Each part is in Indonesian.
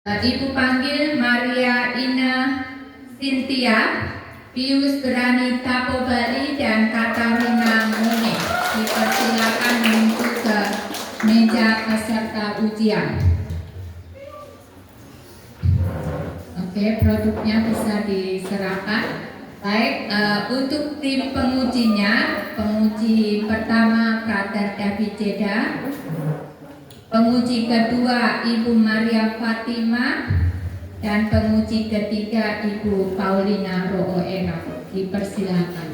Ibu panggil Maria Ina Cynthia, Pius Berani Tapo Bali, dan Katarina Mune. Dipersilakan menuju ke meja peserta ujian. Oke, produknya bisa diserahkan. Baik, untuk tim pengujinya, penguji pertama Frater David Jeda, penguji kedua Ibu Maria Fatima, dan penguji ketiga Ibu Paulina Rooera. Dipersilakan.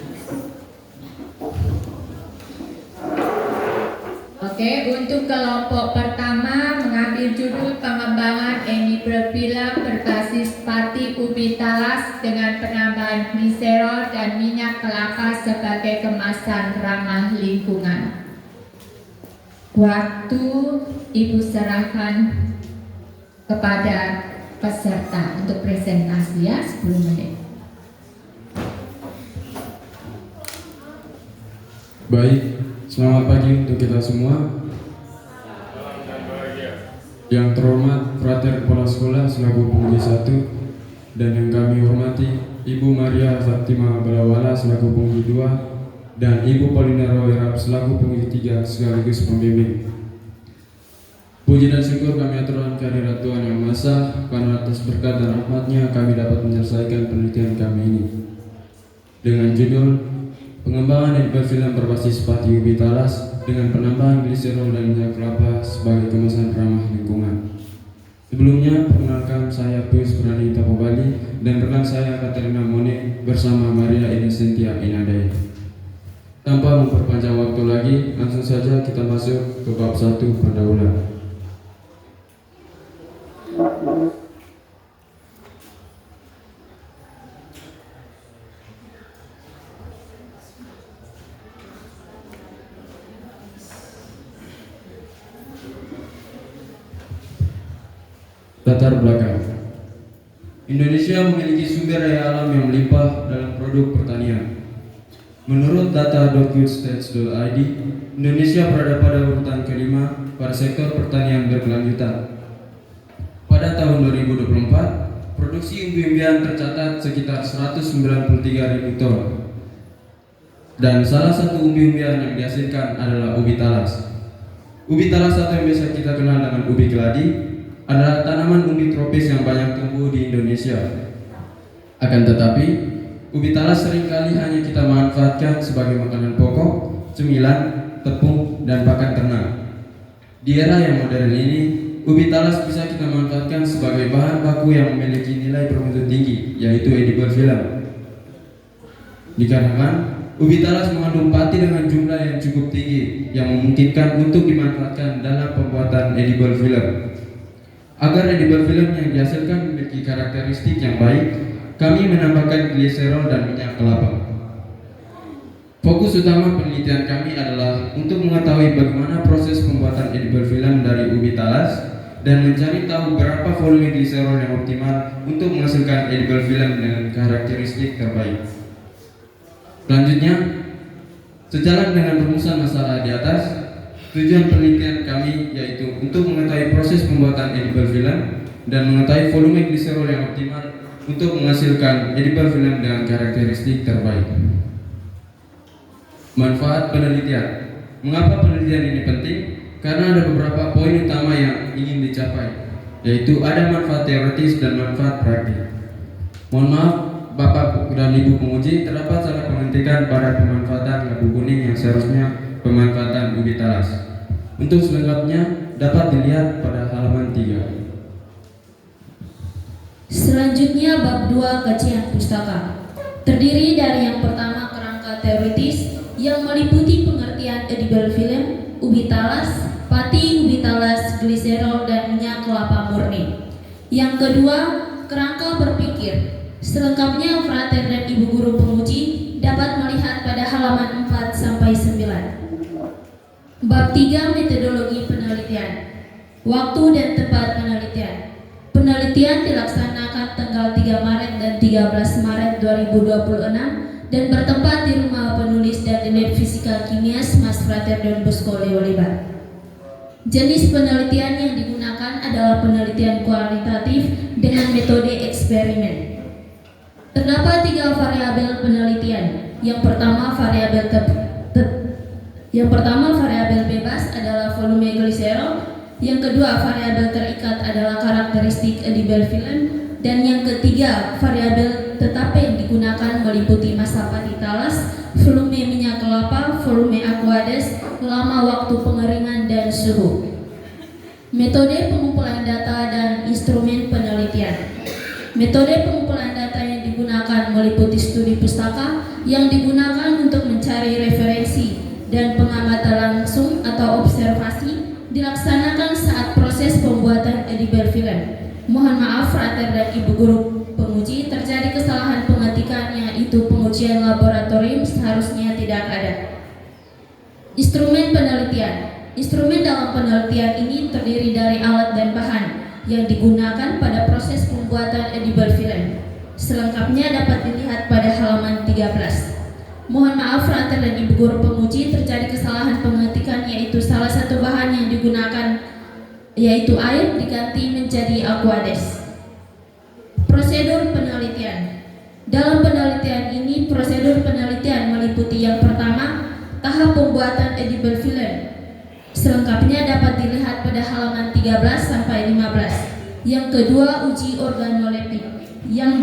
Oke, untuk kelompok pertama mengambil judul pengembangan edible film berbasis pati ubi talas dengan penambahan gliserol dan minyak kelapa sebagai kemasan ramah lingkungan. Waktu Ibu serahkan kepada peserta untuk presentasi ya, 10 menit. Baik, selamat pagi untuk kita semua. Yang terhormat Frater Kepala Sekolah selaku penguji 1, dan yang kami hormati Ibu Maria Fatima Balawala selaku penguji 2, dan Ibu Paulina Rooera selaku penguji 3 sekaligus pembimbing. Puji dan syukur kami aturkan kehadirat Tuhan Yang Maha Esa, karena atas berkat dan rahmat-Nya kami dapat menyelesaikan penelitian kami ini dengan judul pengembangan edible film berbasis pati ubi talas dengan penambahan gliserol dan minyak kelapa sebagai kemasan ramah lingkungan. Sebelumnya, perkenalkan saya Pius Berani Tapo Bali dan rekan saya Katarina Mone bersama Maria Ina Cynthia Inadai. Tanpa memperpanjang waktu lagi, langsung saja kita masuk ke bab 1 pendahuluan. Latar belakang. Indonesia memiliki sumber daya alam yang melimpah dalam produk pertanian. Menurut data docustats.id, Indonesia berada pada urutan kelima pada sektor pertanian berkelanjutan. Pada tahun 2024, produksi umbi-umbian tercatat sekitar 193.000 ton. Dan salah satu umbi-umbian yang dihasilkan adalah ubi talas. Ubi talas atau yang biasa kita kenal dengan ubi keladi adalah tanaman umbi tropis yang banyak tumbuh di Indonesia. Akan tetapi, ubi talas seringkali hanya kita manfaatkan sebagai makanan pokok, cemilan, tepung, dan pakan ternak. Di era yang modern ini, ubi talas bisa kita manfaatkan sebagai bahan baku yang memiliki nilai bermutu tinggi, yaitu edible film. Dikarenakan, ubi talas mengandung pati dengan jumlah yang cukup tinggi, yang memungkinkan untuk dimanfaatkan dalam pembuatan edible film. Agar edible film yang dihasilkan memiliki karakteristik yang baik, kami menambahkan gliserol dan minyak kelapa. Fokus utama penelitian kami adalah untuk mengetahui bagaimana proses pembuatan edible film dari ubi talas dan mencari tahu berapa volume gliserol yang optimal untuk menghasilkan edible film dengan karakteristik terbaik. Selanjutnya, sejalan dengan rumusan masalah di atas, tujuan penelitian kami yaitu untuk mengetahui proses pembuatan edible film dan mengetahui volume gliserol yang optimal untuk menghasilkan edible film dengan karakteristik terbaik. Manfaat penelitian. Mengapa penelitian ini penting? Karena ada beberapa poin utama yang ingin dicapai, yaitu ada manfaat teoritis dan manfaat praktik. Mohon maaf, Bapak dan Ibu penguji, terdapat salah pengertian pada pemanfaatan labu kuning yang seharusnya pemanfaatan ubi talas. Untuk selengkapnya dapat dilihat pada halaman 3. Selanjutnya bab 2 kajian pustaka. Terdiri dari yang pertama kerangka teoritis yang meliputi pengertian edible film, ubi talas, pati ubi talas, gliserol, dan minyak kelapa murni. Yang kedua, kerangka berpikir. Selengkapnya Frater dan Ibu Guru penguji dapat melihat pada halaman 4 sampai 9. Bab 3 metodologi penelitian. Waktu dan tempat penelitian. Penelitian dilaksanakan tanggal 3 Maret dan 13 Maret 2026 dan bertempat di rumah penulis dan di Lab Fisika Kimia Mas Frater Don Bosco Leolibar. Jenis penelitian yang digunakan adalah penelitian kualitatif Terdapat 3 variabel penelitian. Yang pertama variabel bebas adalah volume gliserol. Yang kedua variabel terikat adalah karakteristik edible film. Dan yang ketiga variabel tetap yang digunakan meliputi masa patitalas, volume minyak kelapa, volume aqueous, lama waktu pengeringan, dan suhu. Metode pengumpulan data dan instrumen penelitian. Metode pengumpulan data yang digunakan meliputi studi pustaka yang digunakan untuk mencari referensi dan pengamatan langsung atau observasi dilaksanakan saat proses pembuatan edible film. Mohon maaf Frater dan Ibu Guru penguji, terjadi kesalahan pengetikan yaitu pengujian laboratorium seharusnya tidak ada. Instrumen penelitian. Instrumen dalam penelitian ini terdiri dari alat dan bahan yang digunakan pada proses pembuatan edible film. Selengkapnya dapat dilihat pada halaman 13. Mohon maaf Frater dan Ibu Guru penguji, terjadi kesalahan pengetikan yaitu salah satu bahan yang digunakan yaitu air diganti menjadi aqueous. Prosedur penelitian. Dalam penelitian ini, prosedur penelitian meliputi yang pertama, tahap pembuatan edible film. Selengkapnya dapat dilihat pada halaman 13-15. Yang kedua, uji organoleptik yang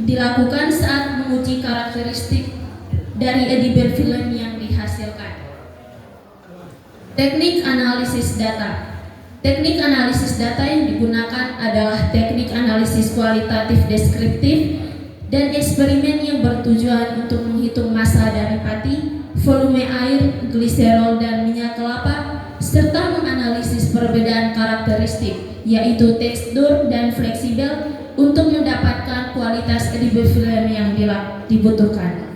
dilakukan saat menguji karakteristik dari edible film yang dihasilkan. Teknik analisis data. Teknik analisis data yang digunakan adalah teknik analisis kualitatif deskriptif dan eksperimen yang bertujuan untuk menghitung massa dari pati, volume air, gliserol, dan minyak kelapa, serta menganalisis perbedaan karakteristik, yaitu tekstur dan fleksibel, untuk mendapatkan kualitas edible film yang dibutuhkan.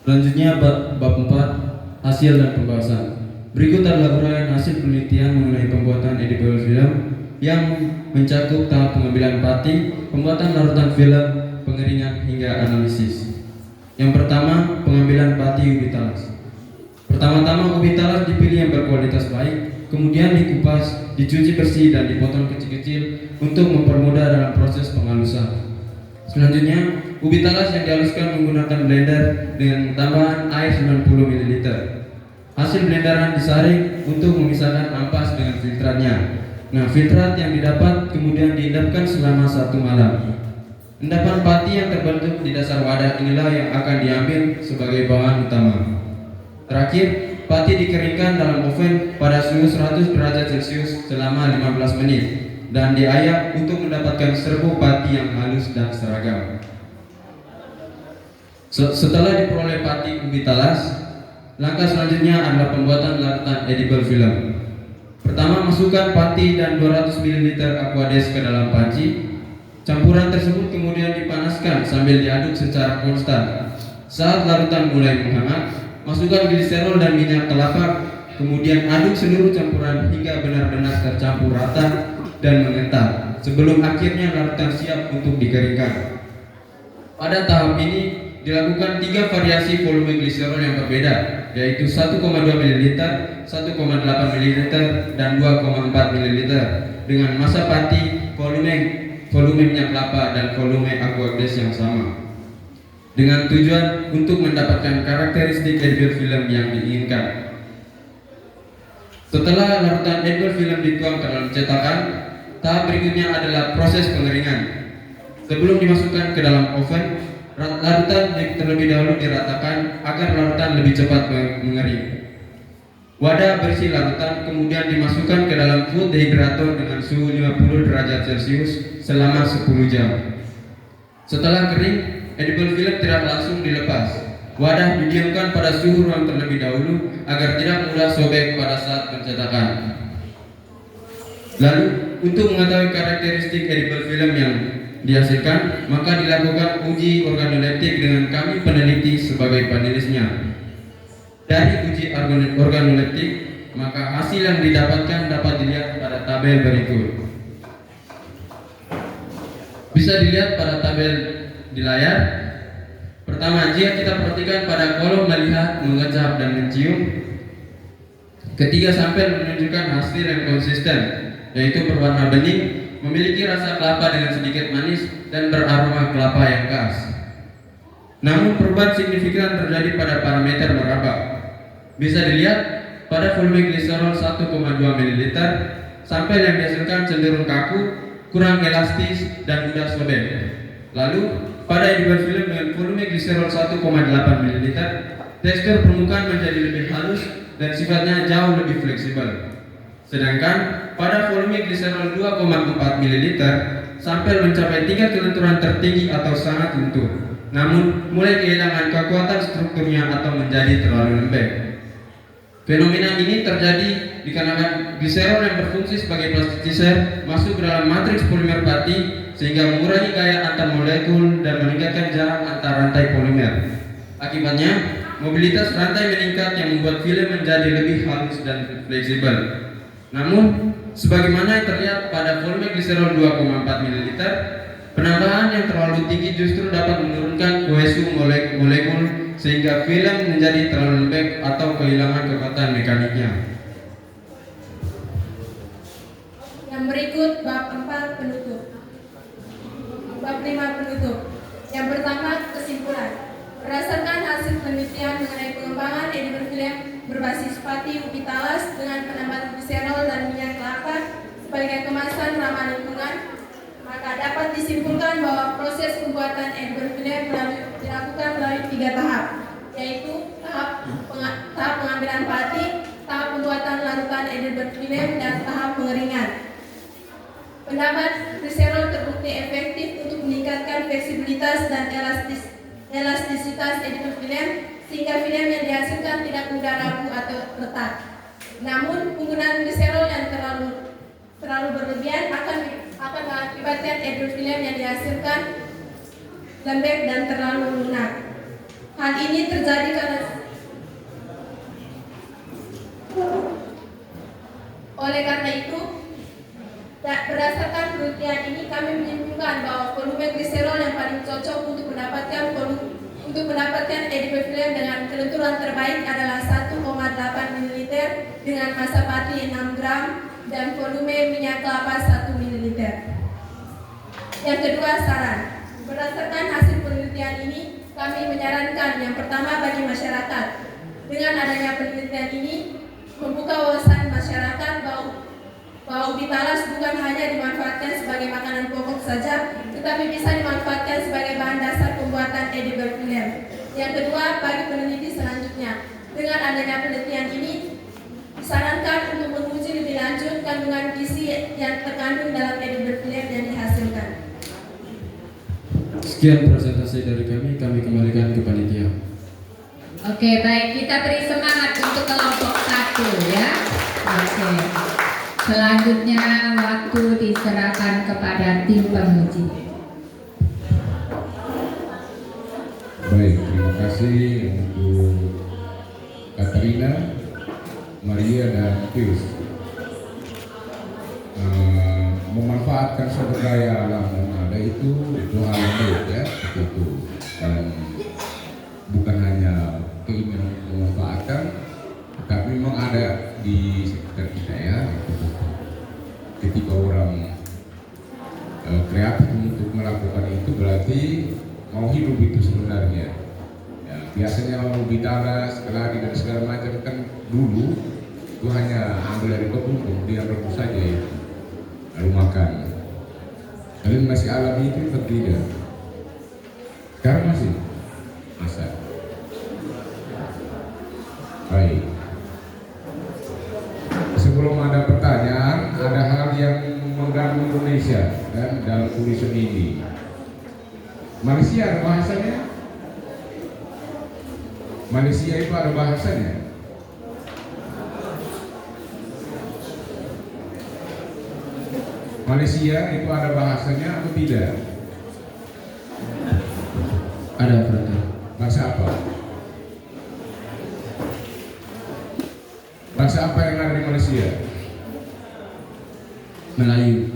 Selanjutnya bab 4, hasil dan pembahasan. Berikut adalah uraian hasil penelitian mengenai pembuatan edible film yang mencakup tahap pengambilan pati, pembuatan larutan film, pengeringan hingga analisis. Yang pertama, pengambilan pati ubi talas. Pertama-tama ubi talas dipilih yang berkualitas baik, kemudian dikupas, dicuci bersih dan dipotong kecil-kecil untuk mempermudah dalam proses penghalusan. Selanjutnya, ubi talas yang dihaluskan menggunakan blender dengan tambahan air 90 ml. Hasil blenderan disaring untuk memisahkan ampas dengan filtratnya. Nah, filtrat yang didapat kemudian diendapkan selama 1 malam. Endapan pati yang terbentuk di dasar wadah inilah yang akan diambil sebagai bahan utama. Terakhir, pati dikeringkan dalam oven pada suhu 100 derajat Celcius selama 15 menit dan diayak untuk mendapatkan serbuk pati yang halus dan seragam. Setelah diperoleh pati ubi talas, langkah selanjutnya adalah pembuatan larutan edible film. Pertama, masukkan pati dan 200 ml aqueous ke dalam panci. Campuran tersebut kemudian dipanaskan sambil diaduk secara konstan. Saat larutan mulai menghangat, masukkan gliserol dan minyak kelapa, kemudian aduk seluruh campuran hingga benar-benar tercampur rata dan mengental sebelum akhirnya larutan siap untuk dikeringkan. Pada tahap ini dilakukan 3 variasi volume gliserol yang berbeda, yaitu 1,2 ml, 1,8 ml, dan 2,4 ml dengan massa pati, volume minyak kelapa, dan volume aqueous yang sama, dengan tujuan untuk mendapatkan karakteristik edible film yang diinginkan. Setelah larutan edible film dituang ke dalam cetakan, tahap berikutnya adalah proses pengeringan. Sebelum dimasukkan ke dalam oven, larutan terlebih dahulu diratakan agar larutan lebih cepat mengering. Wadah berisi larutan kemudian dimasukkan ke dalam food dehydrator dengan suhu 50 derajat Celcius selama 10 jam. Setelah kering, edible film tidak langsung dilepas. Wadah didiamkan pada suhu ruang terlebih dahulu agar tidak mudah sobek pada saat pencetakan. Lalu, untuk mengetahui karakteristik edible film yang dihasilkan, maka dilakukan uji organoleptik dengan kami peneliti sebagai panelisnya. Dari uji organoleptik, maka hasil yang didapatkan dapat dilihat pada tabel berikut. Bisa dilihat pada tabel di layar. Pertama, jika kita perhatikan pada kolom melihat, mengecap, dan mencium, ketiga sampel menunjukkan hasil yang konsisten, yaitu berwarna bening, memiliki rasa kelapa dengan sedikit manis dan beraroma kelapa yang khas. Namun perubahan signifikan terjadi pada parameter meraba. Bisa dilihat pada volume gliserol 1,2 ml, sampel yang dihasilkan cenderung kaku, kurang elastis, dan mudah sobek. Lalu pada edible film dengan volume gliserol 1,8 ml, tekstur permukaan menjadi lebih halus dan sifatnya jauh lebih fleksibel. Sedangkan pada volume gliserol 2,4 ml, sampel mencapai tingkat kelenturan tertinggi atau sangat lentur, namun mulai kehilangan kekuatan strukturnya atau menjadi terlalu lembek. Fenomena ini terjadi dikarenakan gliserol yang berfungsi sebagai plasticizer masuk ke dalam matriks polimer pati sehingga mengurangi gaya antar molekul dan meningkatkan jarak antar rantai polimer. Akibatnya, mobilitas rantai meningkat yang membuat film menjadi lebih halus dan fleksibel. Namun, sebagaimana yang terlihat pada volume gliserol 2,4 ml, penambahan yang terlalu tinggi justru dapat menurunkan kohesi molekul sehingga film menjadi terlalu lembek atau kehilangan kekuatan mekaniknya. Yang berikut bab 4 penutup. Bab 5 penutup. Yang pertama, kesimpulan. Berdasarkan hasil penelitian mengenai pengembangan edible film berbasis pati ubi talas dengan penambahan gliserol dan minyak kelapa sebagai kemasan ramah lingkungan, maka dapat disimpulkan bahwa proses pembuatan edible film dilakukan melalui 3 tahap, yaitu tahap pengambilan pati, tahap pembuatan larutan edible film, dan tahap pengeringan. Penambahan gliserol terbukti efektif untuk meningkatkan fleksibilitas dan elastisitas edible film sehingga film yang dihasilkan tidak mudah rapuh atau retak. Namun penggunaan gliserol yang terlalu berlebihan akan mengakibatkan edible film yang dihasilkan lembek dan terlalu lunak. Hal ini terjadi karena oleh karena itu, berdasarkan penelitian ini kami menyimpulkan bahwa volume gliserol yang paling cocok untuk mendapatkan edible film dengan kelenturan terbaik adalah 1,8 ml dengan massa pati 6 gram dan volume minyak kelapa 1 ml. Yang kedua, saran. Berdasarkan hasil penelitian ini, kami menyarankan yang pertama bagi masyarakat. Dengan adanya penelitian ini, membuka wawasan masyarakat bahwa ubi talas bukan hanya dimanfaatkan sebagai makanan pokok saja, tetapi bisa dimanfaatkan sebagai bahan dasar pembuatan edible film. Yang kedua, bagi peneliti selanjutnya, dengan adanya penelitian ini, disarankan untuk menguji lebih lanjut kandungan gizi yang terkandung dalam edible film yang dihasilkan. Sekian presentasi dari kami kembalikan ke panitia. Oke, baik, kita beri semangat untuk kelompok 1 ya. Oke. Selanjutnya waktu diserahkan kepada tim penguji. Baik, terima kasih untuk Katarina, Maria, dan Pius. Memanfaatkan sumber daya alam yang ada itu hal yang baik ya, itu. Dan bukan hanya keinginan memanfaatkan, tapi memang ada di sekitar kita ya. Ketika orang kreatif untuk melakukan itu berarti mau hidup itu sebenarnya. Ya, biasanya ubi talas, keladi dan segala macam kan dulu itu hanya ambil dari kebun, kemudian rebus saja itu, lalu makan. Kalian masih alami itu atau tidak? Sekarang masih masak. Baik. Sebelum ada pertanyaan, ada hal yang mengganggu Indonesia dan dalam tulisan ini. Malaysia ada bahasanya? Malaysia itu ada bahasanya? Malaysia itu ada bahasanya atau tidak? Ada berarti. Bahasa apa? Bahasa apa yang ada di Malaysia? Melayu.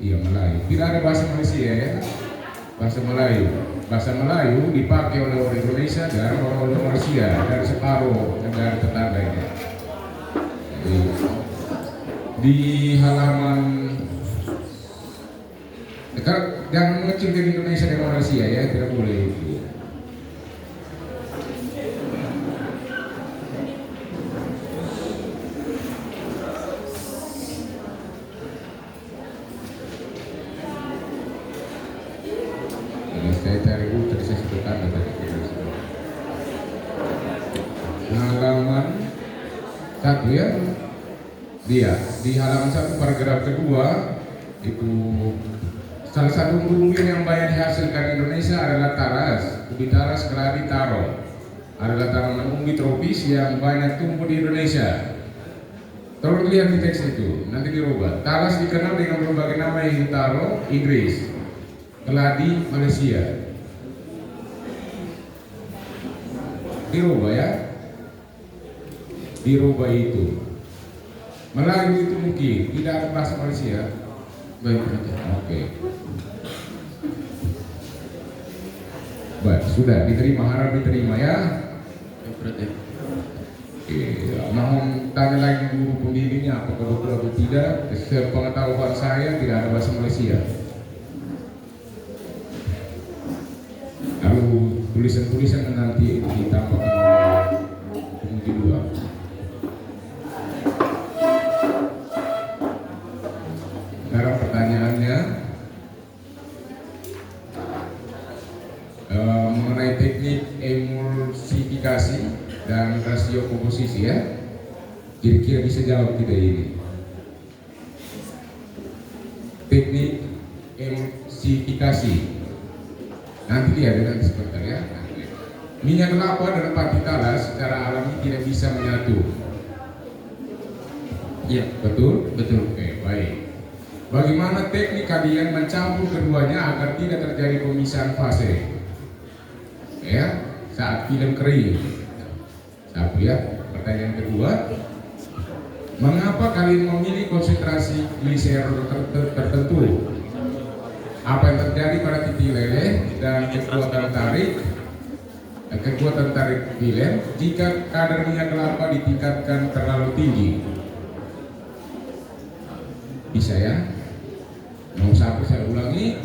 Iya, Melayu. Tidak ada bahasa Malaysia ya? Bahasa Melayu. Bahasa Melayu dipakai oleh orang Indonesia dan orang Malaysia dan separuh negara tetangganya. Di halaman Jangan mengecilkan Indonesia dengan Malaysia ya, tidak boleh itu. Ini saya cari dulu, tadi saya sebutkan tadi. Halaman 1 ya, dia di halaman 1 paragraf kedua itu salah satu umbi-umbian yang banyak dihasilkan Indonesia adalah talas, ubi talas, keladi, taro. Adalah tanaman umbi tropis yang banyak tumbuh di Indonesia. Tolong lihat di teks itu, nanti dirubah. Talas dikenal dengan berbagai nama, yaitu taro, Inggris, keladi, Malaysia. Dirubah ya, dirubah itu. Melayu itu mungkin tidak ada bahasa Malaysia. Baik, Frater. Oke. Baik, sudah diterima, harap diterima ya. Baik, Frater. Oke, mohon tanya lagi guru pembimbingnya apakah betul atau tidak. Sepengetahuan saya tidak ada bahasa Malaysia. Lalu tulisan-tulisan nanti ditambahkan pemudi 2. Sekarang pertanyaannya mengenai teknik emulsifikasi dan rasio komposisi ya. Kira-kira bisa jawab tidak ini? Teknik emulsifikasi. Nanti lihat nanti sebentar ya. Minyak kelapa dan pati talas secara alami tidak bisa menyatu. Iya, Betul? betul. Oke, baik. Bagaimana teknik kalian mencampur keduanya agar tidak terjadi pemisahan fase? Ya, saat film kering. Satu ya. Pertanyaan kedua, mengapa kalian memilih konsentrasi gliserol tertentu? Apa yang terjadi pada titik leleh dan kekuatan tarik film jika kadar minyak kelapa ditingkatkan terlalu tinggi? Bisa ya? Nomor 1 saya ulangi,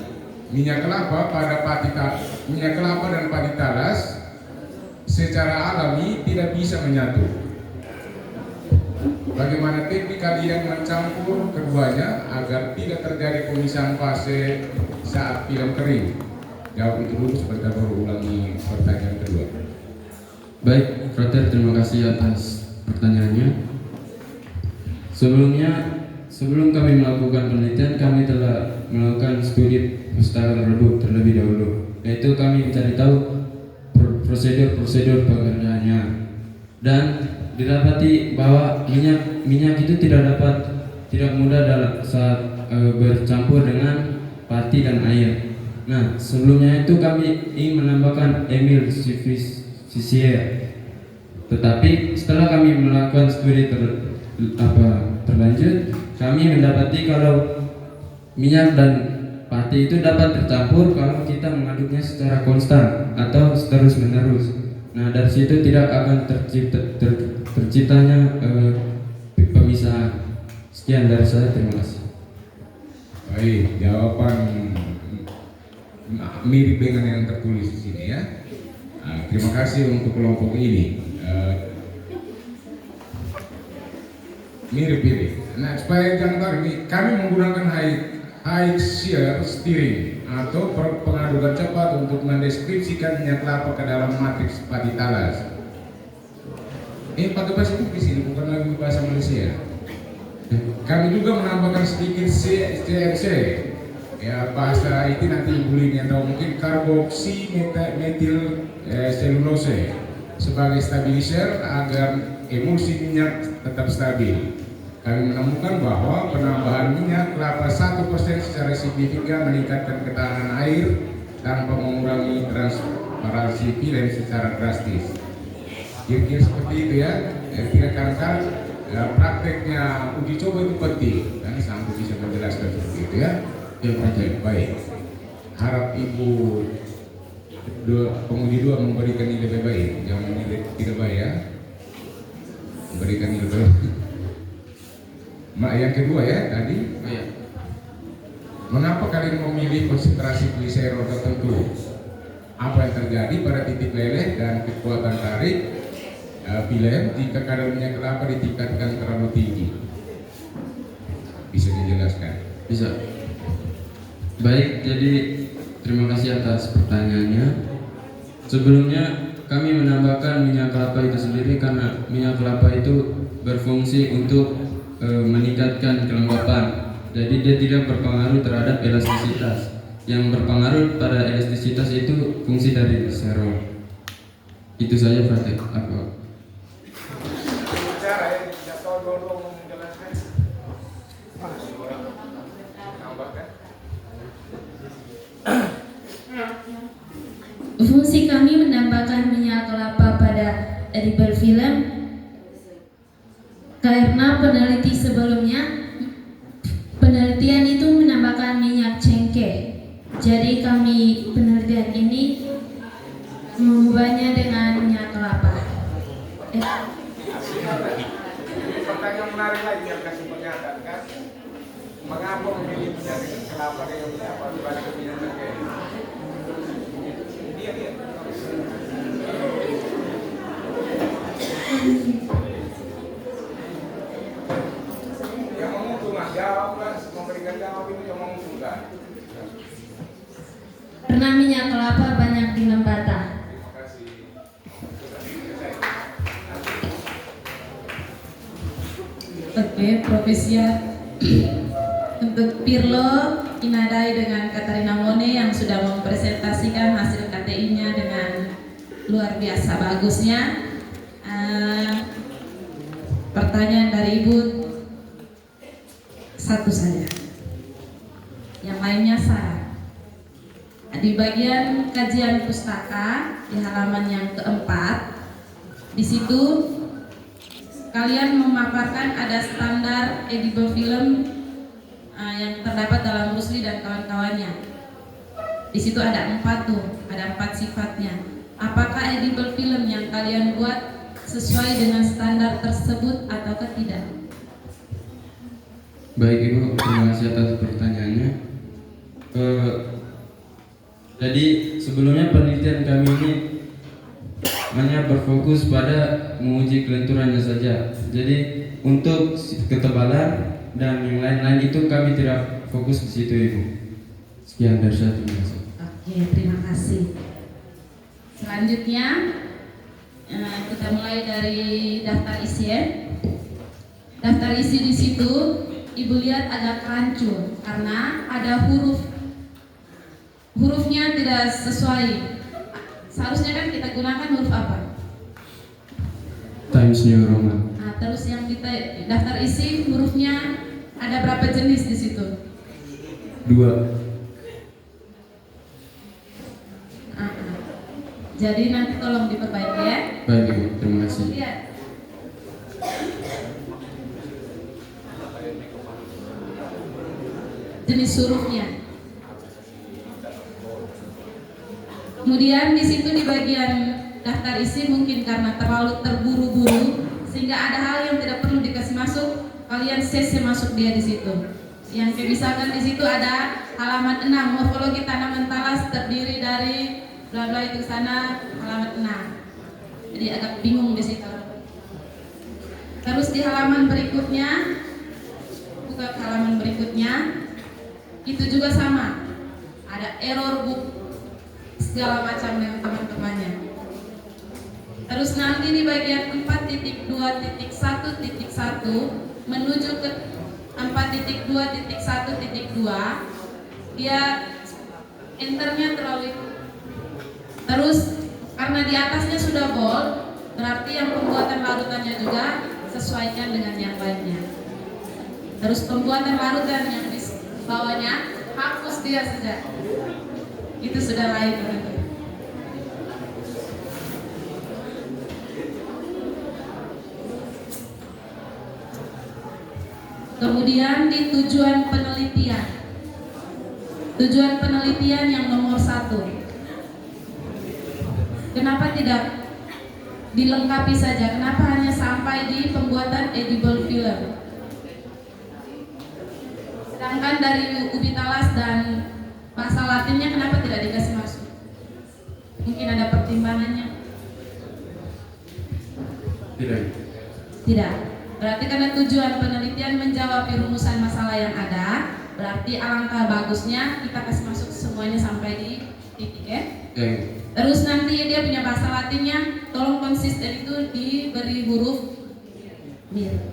minyak kelapa dan padi talas secara alami tidak bisa menyatu. Bagaimana teknik kalian mencampur keduanya agar tidak terjadi pemisahan fase saat film kering? Jawab itu dulu sebentar baru ulangi pertanyaan kedua. Baik, Frater, terima kasih atas pertanyaannya. Sebelum kami melakukan penelitian, kami telah melakukan studi pustaka terlebih dahulu, yaitu kami mencari tahu prosedur pengerjaannya, dan didapati bahwa minyak itu tidak mudah dalam saat bercampur dengan pati dan air. Nah, sebelumnya itu kami ingin menambahkan emulsifier, tetapi setelah kami melakukan studi terlanjut, kami mendapati kalau minyak dan pati itu dapat tercampur kalau kita mengaduknya secara konstan atau terus menerus. Nah, dari situ tidak akan terciptanya pemisahan. Sekian dari saya, terima kasih. Baik, jawaban mirip dengan yang tertulis di sini ya. Terima kasih untuk kelompok ini. Mirip-mirip. Nah, supaya jangan tahu ini, kami menggunakan high shear steering atau pengadukan cepat untuk mendeskripsikan minyak kelapa ke dalam matriks padi talas. Ini pakai bahasa Inggris ini, bukan lagi bahasa Malaysia. Kami juga menambahkan sedikit CMC. Ya, bahasa itu nanti ibu ini atau mungkin karboksi metil selulose sebagai stabilizer agar emulsi minyak tetap stabil. Kami menemukan bahwa penambahan minyak kelapa 1% secara signifikan meningkatkan ketahanan air tanpa mengurangi transparansi film secara drastis. Kira-kira seperti itu ya. Kira-kira prakteknya uji coba itu penting. Dan sampai bisa menjelaskan seperti itu ya. Baik. Harap ibu pemudi 2 memberikan nilai lebih baik, jangan nilai tidak baik ya. Memberikan nilai baik. Yang kedua ya tadi. Iya. Mengapa kalian memilih konsentrasi gliserol tertentu? Apa yang terjadi pada titik leleh dan kekuatan tarik filem jika kadar minyak kelapa ditingkatkan terlalu tinggi? Bisa dijelaskan? Bisa. Baik, jadi terima kasih atas pertanyaannya. Sebelumnya kami menambahkan minyak kelapa itu sendiri karena minyak kelapa itu berfungsi untuk meningkatkan kelembapan. Jadi dia tidak berpengaruh terhadap elastisitas. Yang berpengaruh pada elastisitas itu fungsi dari gliserol. Itu saja praktek aku. Fungsi kami menambahkan minyak kelapa pada edible film karena penelitian itu menambahkan minyak cengkeh. Jadi kami penelitian ini mengubahnya dengan minyak kelapa. Pertanyaan menarik lagi yang kasih pernyataan kan, mengapa memilih minyak kelapa dengan minyak apa dibanding minyak cengkeh? Yang menguntungkan jawablah, memberikan jawab itu yang menguntungkan. Karena minyak kelapa banyak di lembata. Terima kasih. Oke, Profesor untuk Pirlo Inadai dengan Katarina Mone yang sudah mempresentasikan hasil KTI-nya dengan luar biasa bagusnya. Pertanyaan dari Ibu satu saja, yang lainnya salah. Di bagian kajian pustaka di halaman yang keempat, di situ kalian memaparkan ada standar edible film yang terdapat dalam Rusli dan kawan-kawannya. Di situ ada 4 tuh, ada 4 sifatnya. Apakah edible film yang kalian buat sesuai dengan standar tersebut atau tidak? Baik Ibu, terima kasih atas pertanyaannya. Jadi sebelumnya penelitian kami ini hanya berfokus pada menguji kelenturannya saja. Jadi untuk ketebalan dan yang lain-lain itu kami tidak fokus di situ Ibu. Sekian dari saya, terima kasih. Oke, terima kasih. Selanjutnya kita mulai dari daftar isian. Daftar isi di situ Ibu lihat agak rancu karena ada hurufnya tidak sesuai. Seharusnya kan kita gunakan huruf apa? Times New Roman. Nah, terus yang kita daftar isi hurufnya ada berapa jenis di situ? 2. Jadi nanti tolong diperbaiki ya. Baik Ibu, terima kasih. Lihat. Jenis hurufnya. Kemudian di situ di bagian daftar isi mungkin karena terlalu terburu-buru sehingga ada hal yang tidak perlu dikasih masuk, kalian CC masuk dia di situ. Yang misalkan di situ ada halaman 6 morfologi tanaman talas terdiri dari bla bla itu sana halaman 6. Jadi agak bingung di situ. Terus di halaman berikutnya, buka ke halaman berikutnya, itu juga sama. Ada error book segala macam dengan teman-temannya. Terus nanti di bagian 4.2.1.1 menuju ke 4.2.1.2 dia enternya terlalu itu. Terus karena di atasnya sudah bold, berarti yang pembuatan larutannya juga sesuaikan dengan yang lainnya. Terus pembuatan larutan yang di bawahnya hapus dia saja. Itu sudah lain. Kemudian di tujuan penelitian. Tujuan penelitian yang nomor 1. Kenapa tidak dilengkapi saja? Kenapa hanya sampai di pembuatan edible film? Sedangkan dari Ubitalas dan bahasa Latinnya kenapa tidak dikasih masuk? Mungkin ada pertimbangannya? Tidak. Tidak. Berarti karena tujuan penelitian menjawab rumusan masalah yang ada, berarti alangkah bagusnya kita kasih masuk semuanya sampai di titik ya. Terus nanti dia punya bahasa Latinnya, tolong konsisten itu diberi huruf mir.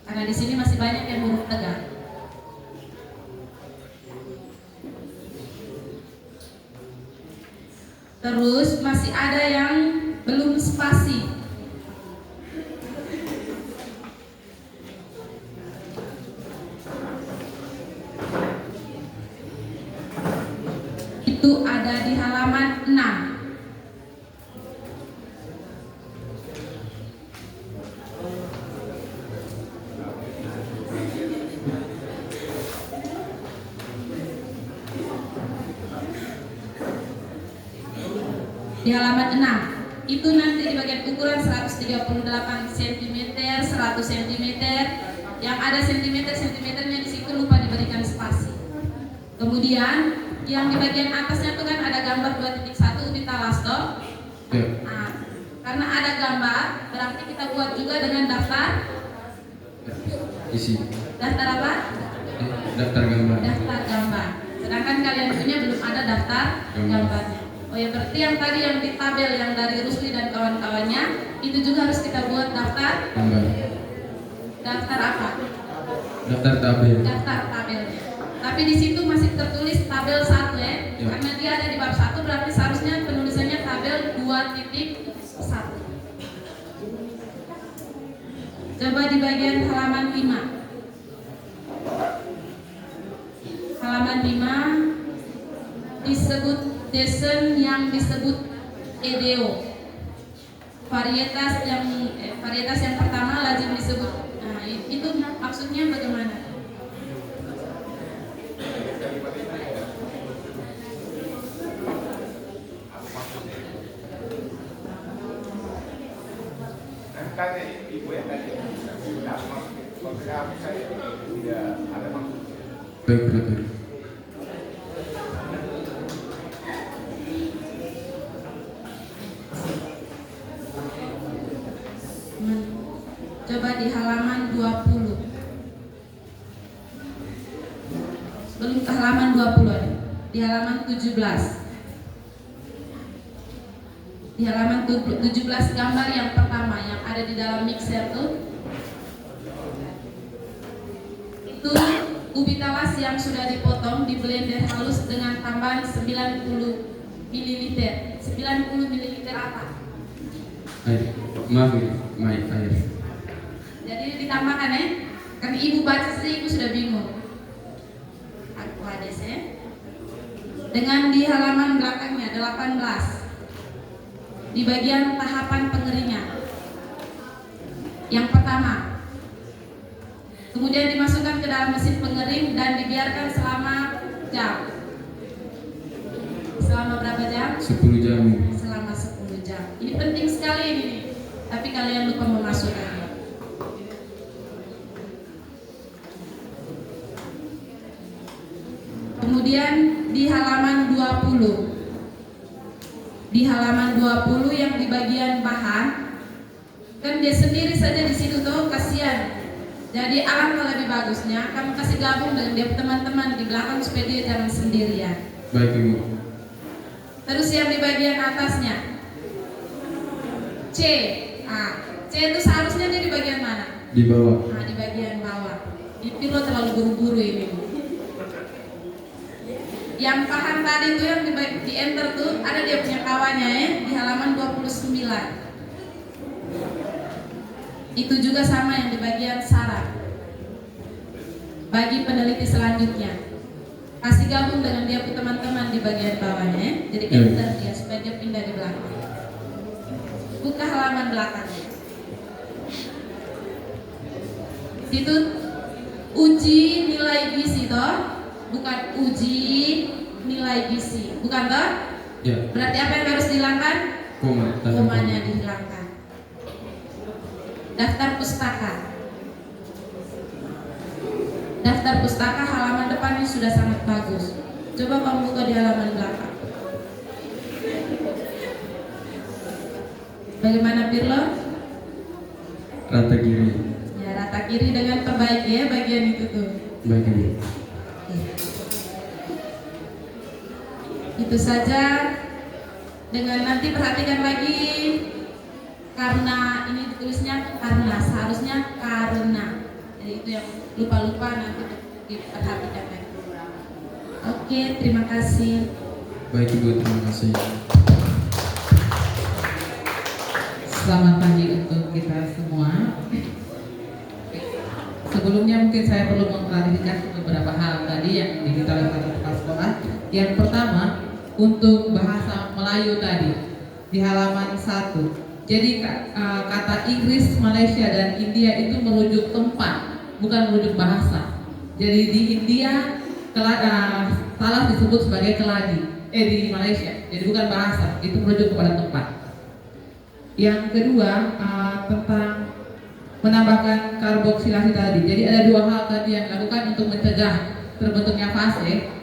Karena di sini masih banyak yang huruf tegak. Terus masih ada yang belum spasi. Itu ada di halaman 6. Di halaman 6 itu nanti di bagian ukuran 138 cm, 100 cm, yang ada sentimeternya di situ lupa diberikan spasi. Kemudian yang di bagian atasnya itu kan ada gambar 2.1 Ubitalas toh. Nah, karena ada gambar, berarti kita buat juga dengan daftar Isi. daftar apa? Daftar gambar. Daftar gambar. Sedangkan kalian punya belum ada daftar gambarnya. Oh ya, berarti yang tadi yang di tabel yang dari Rusli dan kawan-kawannya itu juga harus kita buat daftar Gambar. daftar apa? Daftar tabel. Daftar tabelnya. Tapi di situ masih tertulis tabel 1 ya. Karena dia ada di bab 1 berarti seharusnya penulisannya tabel 2.1. Coba di bagian halaman 5. Halaman 5 disebut desen yang disebut EDO. Varietas yang pertama lazim disebut. Nah, itu maksudnya bagaimana? Tadi ibu yang tadi tidak maksud saya tidak ada maksud. Baik, brother. Coba di halaman 20. Sebelum ke halaman 20 ada. Di halaman 17. Di halaman 17 gambar yang pertama yang ada di dalam mixer tuh. Itu Ubitalas yang sudah dipotong di blender halus dengan tambahan 90 ml. 90 ml apa? Air. Maaf, air. Jadi ditambahkan ya. Karena ibu baca sih ibu sudah bingung. Aku ada ya. Dengan di halaman belakangnya 18. Di bagian tahapan pengeringan. Yang pertama, kemudian dimasukkan ke dalam mesin pengering dan dibiarkan selama jam. Selama berapa jam? 10 jam. Selama 10 jam. Ini penting sekali ini nih. Tapi kalian lupa memasukkannya. Kemudian di halaman 20. Di halaman 20 yang di bagian bahan, kan dia sendiri saja di situ tuh, kasihan. Jadi alangkah lebih bagusnya kamu kasih gabung dengan dia teman-teman di belakang supaya dia jangan sendirian. Baik, Ibu. Terus yang di bagian atasnya C. C itu seharusnya dia di bagian mana? Di bawah. Nah, di bagian bawah. Itu lo terlalu buru-buru ini. Yang paham tadi tuh yang di enter tuh ada dia punya kawannya ya di halaman 29. Itu juga sama yang di bagian saran. Bagi peneliti selanjutnya kasih gabung dengan dia teman-teman di bagian bawahnya ya. Jadi enter dia supaya dia pindah di belakang. Buka halaman belakangnya. Itu uji nilai gizi toh. Bukan uji nilai gizi, bukan toh? Ya. Berarti apa yang harus dihilangkan? Komanya dihilangkan. Daftar pustaka. Daftar pustaka halaman depannya sudah sangat bagus. Coba kamu buka di halaman belakang. Bagaimana Pirlo? Rata kiri. Ya, rata kiri dengan terbaik ya bagian itu tuh. Baik Ibu. Itu saja. Dengan nanti perhatikan lagi, karena ini ditulisnya karena, seharusnya karena. Jadi itu yang lupa-lupa nanti diperhatikan lagi. Oke, terima kasih. Baik Ibu, terima kasih. Selamat pagi untuk kita semua. Sebelumnya mungkin saya perlu mengklarifikasi beberapa hal tadi yang diminta oleh kepala sekolah. Yang pertama, untuk bahasa Melayu tadi di halaman 1. Jadi kata Inggris, Malaysia dan India itu merujuk tempat, bukan merujuk bahasa. Jadi di India salah disebut sebagai keladi, di Malaysia. Jadi bukan bahasa, itu merujuk kepada tempat. Yang kedua, tentang menambahkan karboksilasi tadi. Jadi ada dua hal tadi yang dilakukan untuk mencegah terbentuknya fase.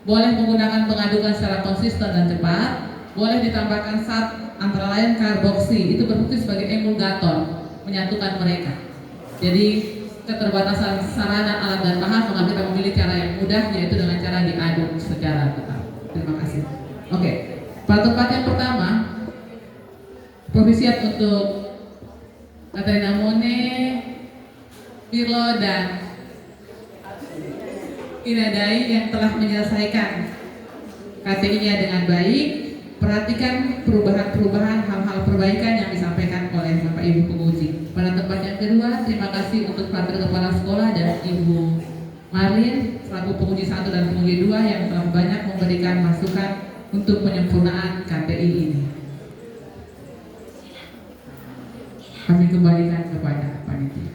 Boleh menggunakan pengadukan secara konsisten dan cepat. Boleh ditambahkan zat antara lain karboksi. Itu berfungsi sebagai emulgator, menyatukan mereka. Jadi keterbatasan sarana, alat dan bahan, maka kita memilih cara yang mudah, yaitu dengan cara diaduk secara tetap. Terima kasih. Oke, pada tempat yang pertama, provisiat untuk Katarina Mone, Pirlo dan Inadai yang telah menyelesaikan KTI-nya dengan baik. Perhatikan perubahan-perubahan, hal-hal perbaikan yang disampaikan oleh Bapak Ibu penguji. Pada tempat yang kedua, terima kasih untuk Pakar Kepala Sekolah dan Ibu Marlin selaku penguji 1 dan penguji 2 yang telah banyak memberikan masukan untuk penyempurnaan KTI ini. Kami kembalikan kepada panitia.